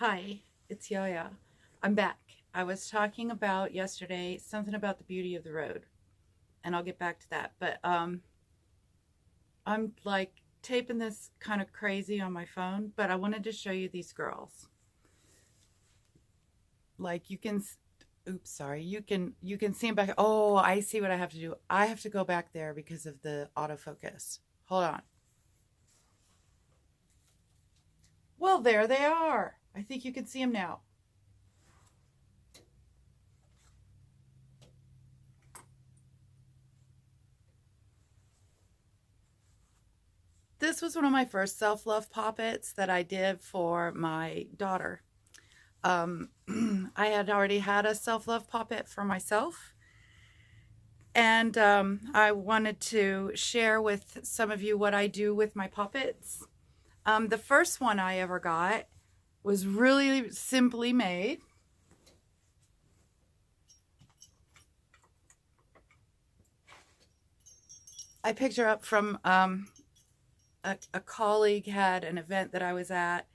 Hi, it's Yaya. I'm back. I was talking about yesterday something about the beauty of the road, and I'll get back to that. But I'm like taping this kind of crazy on my phone, but I wanted to show you these girls. Like you can oops, sorry. You can see them back. Oh, I see what I have to do. I have to go back there because of the autofocus. Hold on. Well, there they are. I think you can see them now. This was one of my first self-love poppets that I did for my daughter. I had already had a self-love poppet for myself, and I wanted to share with some of you what I do with my puppets. The first one I ever got was really simply made. I picked her up from a colleague had an event that I was at,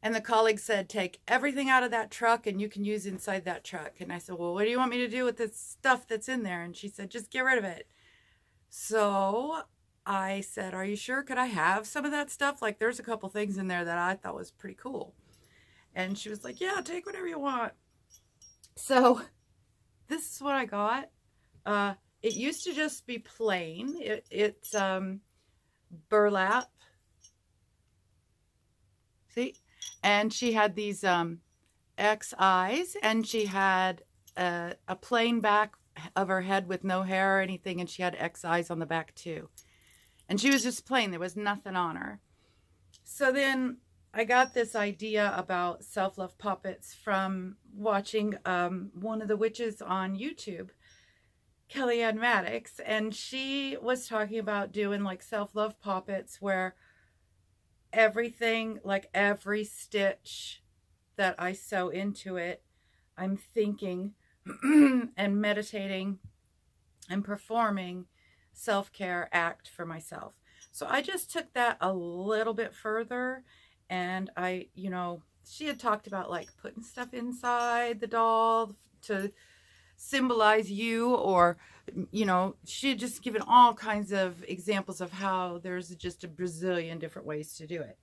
and the colleague said, take everything out of that truck and you can use inside that truck. And I said, well, what do you want me to do with this stuff that's in there? And she said, just get rid of it. So I said, are you sure? Could I have some of that stuff? Like, there's a couple things in there that I thought was pretty cool. And she was like, yeah, take whatever you want. So this is what I got. It used to just be plain. It's burlap. See? And she had these X eyes, and she had a plain back of her head with no hair or anything, and she had X eyes on the back too. And she was just plain. There was nothing on her. So then I got this idea about self-love puppets from watching one of the witches on YouTube, Kellyanne Maddox, and she was talking about doing like self-love puppets where everything, like every stitch that I sew into it, I'm thinking and meditating and performing self-care act for myself. So I just took that a little bit further, and she had talked about like putting stuff inside the doll to symbolize you, or she had just given all kinds of examples of how there's just a bazillion different ways to do it.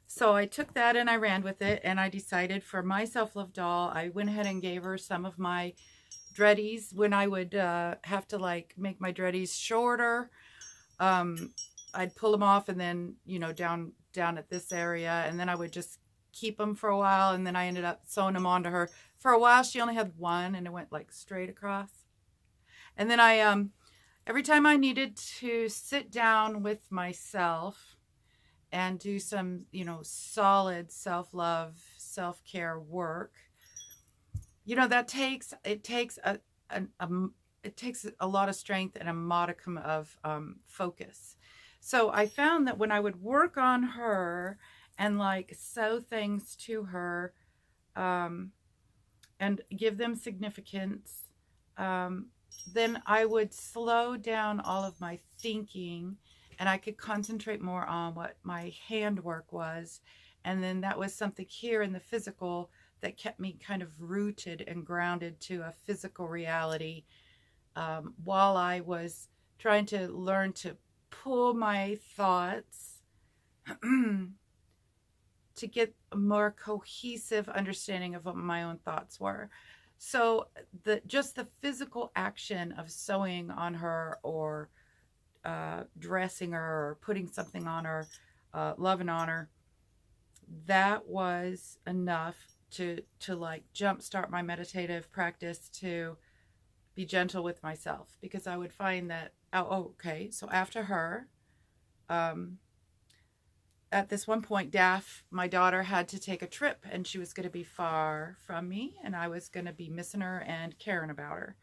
So I took that and I ran with it, and I decided for my self-love doll, I went ahead and gave her some of my dreadies when I would have to like make my dreadies shorter. I'd pull them off, and then down at this area, and then I would just keep them for a while, and then I ended up sewing them onto her. For a while she only had one, and it went like straight across. And then I every time I needed to sit down with myself and do some solid self-love, self-care work, that takes it takes a lot of strength and a modicum of focus. So I found that when I would work on her and like sew things to her, and give them significance, then I would slow down all of my thinking, and I could concentrate more on what my handwork was. And then that was something here in the physical that kept me kind of rooted and grounded to a physical reality, while I was trying to learn to pull my thoughts to get a more cohesive understanding of what my own thoughts were. So just the physical action of sewing on her, or dressing her, or putting something on her, loving on her, that was enough to like jumpstart my meditative practice, to be gentle with myself. Because I would find that, okay, so after her, at this one point, my daughter, had to take a trip, and she was going to be far from me, and I was going to be missing her and caring about her.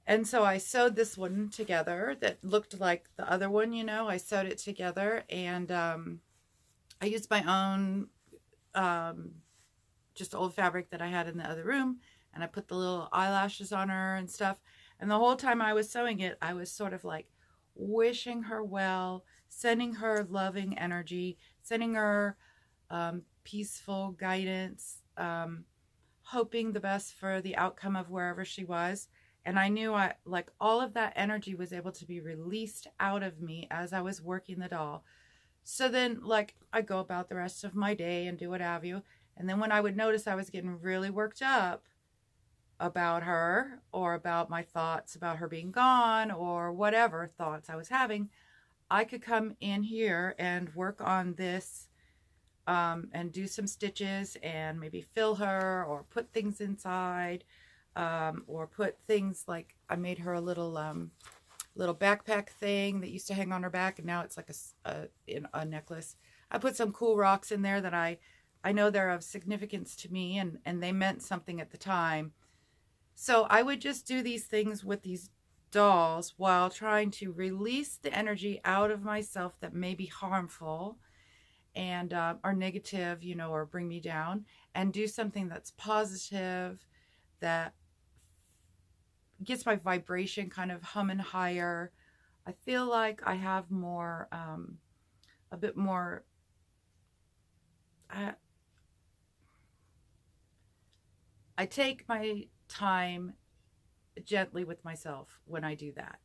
And so I sewed this one together that looked like the other one. I sewed it together, and I used my own just old fabric that I had in the other room, and I put the little eyelashes on her and stuff. And the whole time I was sewing it, I was sort of like wishing her well, sending her loving energy, sending her peaceful guidance, hoping the best for the outcome of wherever she was. And I knew like all of that energy was able to be released out of me as I was working the doll. So then, like, I go about the rest of my day and do what have you. And then when I would notice I was getting really worked up about her, or about my thoughts about her being gone, or whatever thoughts I was having, I could come in here and work on this, and do some stitches and maybe fill her or put things inside, or put things like I made her a little backpack thing that used to hang on her back, and now it's like a necklace. I put some cool rocks in there that I know they're of significance to me, and they meant something at the time. So I would just do these things with these dolls while trying to release the energy out of myself that may be harmful and or negative, or bring me down, and do something that's positive, that gets my vibration kind of humming higher. I feel like I have more, a bit more, I take my time gently with myself when I do that.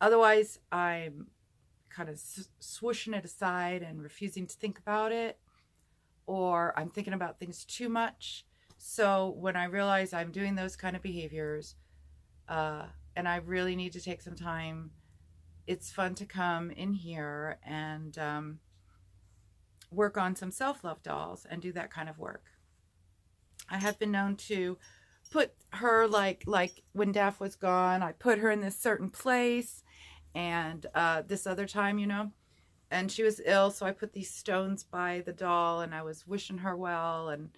Otherwise, I'm kind of swooshing it aside and refusing to think about it, or I'm thinking about things too much. So when I realize I'm doing those kind of behaviors, and I really need to take some time, it's fun to come in here and work on some self-love dolls and do that kind of work. I have been known to put her, like when Daff was gone, I put her in this certain place, and this other time, and she was ill, so I put these stones by the doll, and I was wishing her well, and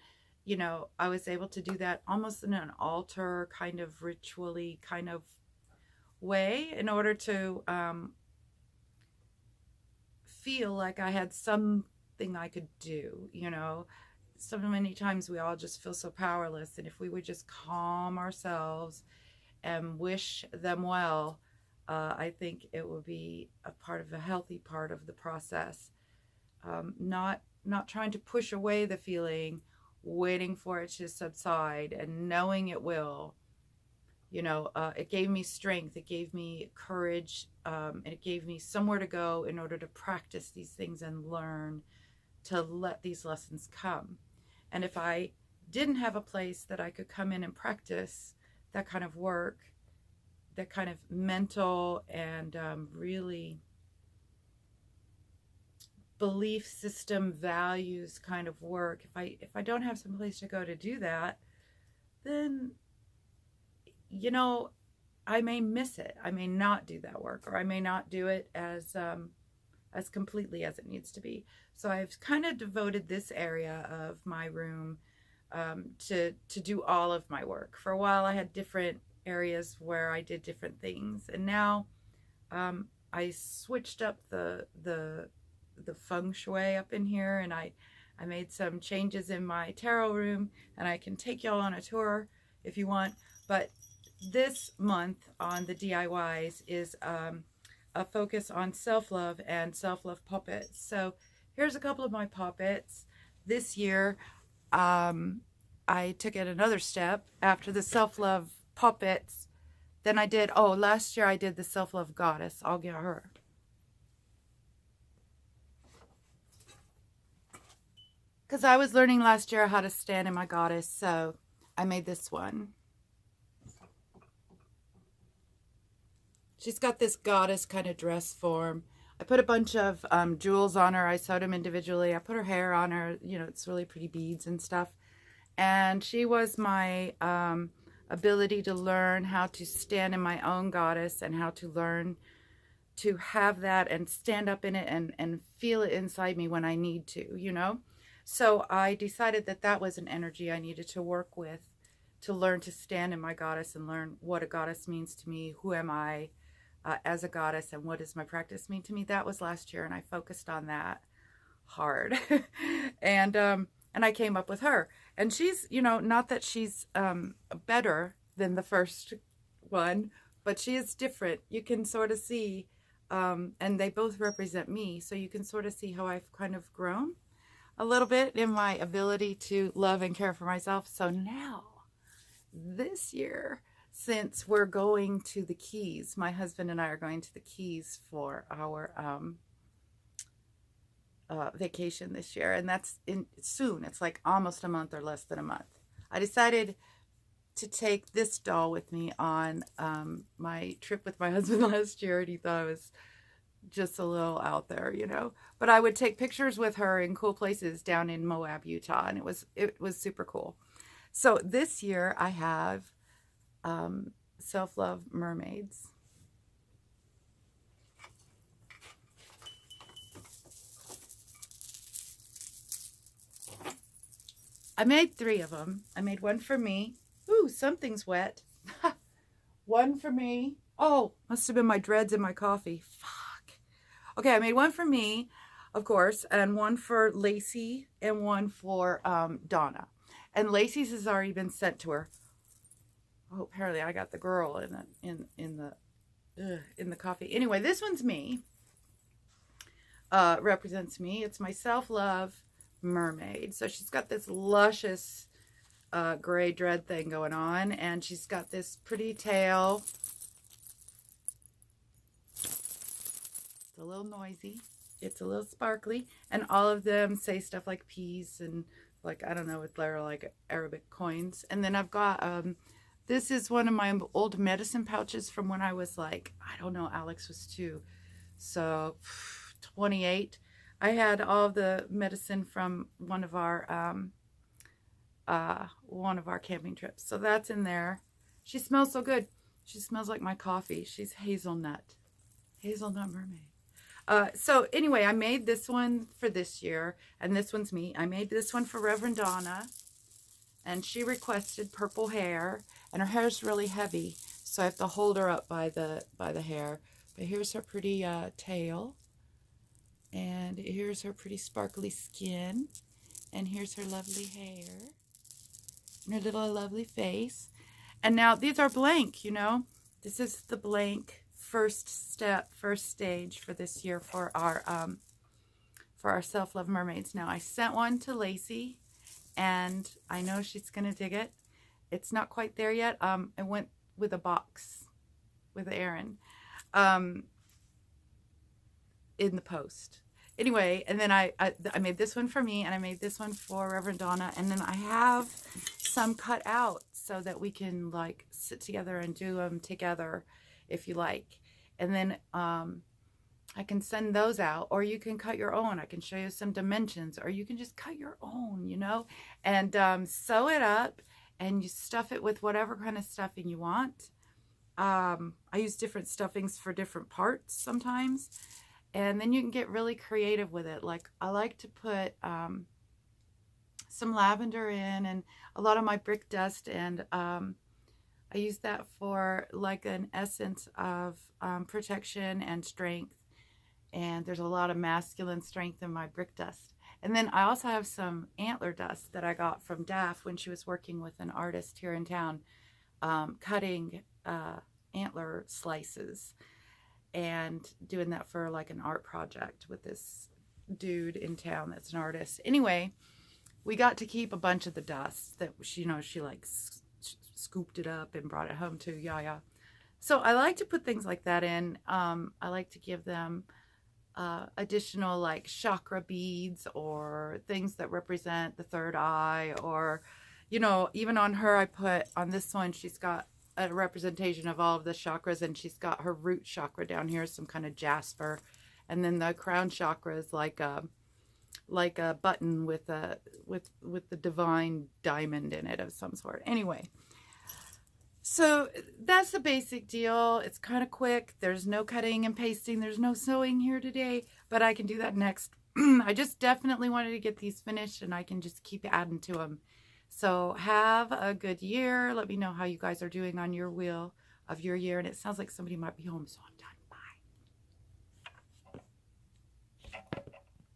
I was able to do that almost in an altar kind of ritually kind of way, in order to feel like I had something I could do. So many times we all just feel so powerless, and if we would just calm ourselves and wish them well, I think it would be a healthy part of the process. Not trying to push away the feeling, waiting for it to subside, and knowing it will. It gave me strength, it gave me courage, and it gave me somewhere to go in order to practice these things and learn to let these lessons come. And if I didn't have a place that I could come in and practice that kind of work, that kind of mental and really belief system values kind of work, if I don't have some place to go to do that, then I may miss it. I may not do that work, or I may not do it as completely as it needs to be. So I've kind of devoted this area of my room to do all of my work. For a while I had different areas where I did different things, and now I switched up the feng shui up in here, and I made some changes in my tarot room, and I can take y'all on a tour if you want. But this month on the DIYs is a focus on self-love and self-love poppets. So here's a couple of my poppets. This year I took it another step after the self-love poppets. Then last year I did the self-love goddess. I'll get her. Because I was learning last year how to stand in my goddess, so I made this one. She's got this goddess kind of dress form. I put a bunch of jewels on her. I sewed them individually. I put her hair on her. It's really pretty beads and stuff. And she was my ability to learn how to stand in my own goddess, and how to learn to have that and stand up in it and feel it inside me when I need to, So I decided that was an energy I needed to work with, to learn to stand in my goddess and learn what a goddess means to me. Who am I as a goddess, and what does my practice mean to me? That was last year, and I focused on that hard. and I came up with her. And she's, not that she's better than the first one, but she is different. You can sort of see, and they both represent me, so you can sort of see how I've kind of grown. a little bit in my ability to love and care for myself. So now, this year, since we're going to the Keys, my husband and I are going to the Keys for our vacation this year, and that's in soon. It's like almost a month or less than a month. I decided to take this doll with me on my trip with my husband last year, and he thought I was just a little out there, you know. But I would take pictures with her in cool places down in Moab, Utah, and it was super cool. So this year I have self-love mermaids. I made 3 of them. I made one for me. Ooh, something's wet. One for me. Oh, must have been my dreads in my coffee. Fuck. Okay, I made one for me, of course, and one for Lacey and one for Donna. And Lacey's has already been sent to her. Oh, apparently I got the girl in the coffee. Anyway, this one's me. Represents me. It's my self-love mermaid. So she's got this luscious gray dread thing going on, and she's got this pretty tail. It's a little noisy. It's a little sparkly, and all of them say stuff like peace and like, I don't know, with like Arabic coins. And then I've got this is one of my old medicine pouches from when I was like, I don't know, Alex was 2, so 28. I had all the medicine from one of our camping trips. So that's in there. She smells so good. She smells like my coffee. She's hazelnut mermaid. So anyway, I made this one for this year, and this one's me. I made this one for Reverend Donna, and she requested purple hair, and her hair's really heavy, so I have to hold her up by the hair. But here's her pretty tail. And here's her pretty sparkly skin. And here's her lovely hair. And her little lovely face. And now these are blank, you know. This is the blank first stage for this year for our self-love mermaids. Now I sent one to Lacey, and I know she's gonna dig it. It's not quite there yet. I went with a box with Aaron in the post. Anyway, and then I made this one for me, and I made this one for Reverend Donna, and then I have some cut out so that we can like sit together and do them together if you like. And then I can send those out, or you can cut your own. I can show you some dimensions, or you can just cut your own, you know, and sew it up, and you stuff it with whatever kind of stuffing you want. I use different stuffings for different parts sometimes. And then you can get really creative with it. Like I like to put some lavender in, and a lot of my brick dust, and I use that for like an essence of protection and strength. And there's a lot of masculine strength in my brick dust. And then I also have some antler dust that I got from Daff when she was working with an artist here in town, cutting antler slices. And doing that for like an art project with this dude in town that's an artist. Anyway, we got to keep a bunch of the dust that she, you know, she like scooped it up and brought it home too. Yeah. So I like to put things like that in. I like to give them additional like chakra beads or things that represent the third eye, or, you know, even on her, I put on this one, she's got a representation of all of the chakras, and she's got her root chakra down here, some kind of jasper, and then the crown chakra is like a button with the divine diamond in it of some sort. Anyway, so that's the basic deal. It's kind of quick. There's no cutting and pasting. There's no sewing here today, but I can do that next. I just definitely wanted to get these finished, and I can just keep adding to them. So have a good year. Let me know how you guys are doing on your wheel of your year. And it sounds like somebody might be home, so I'm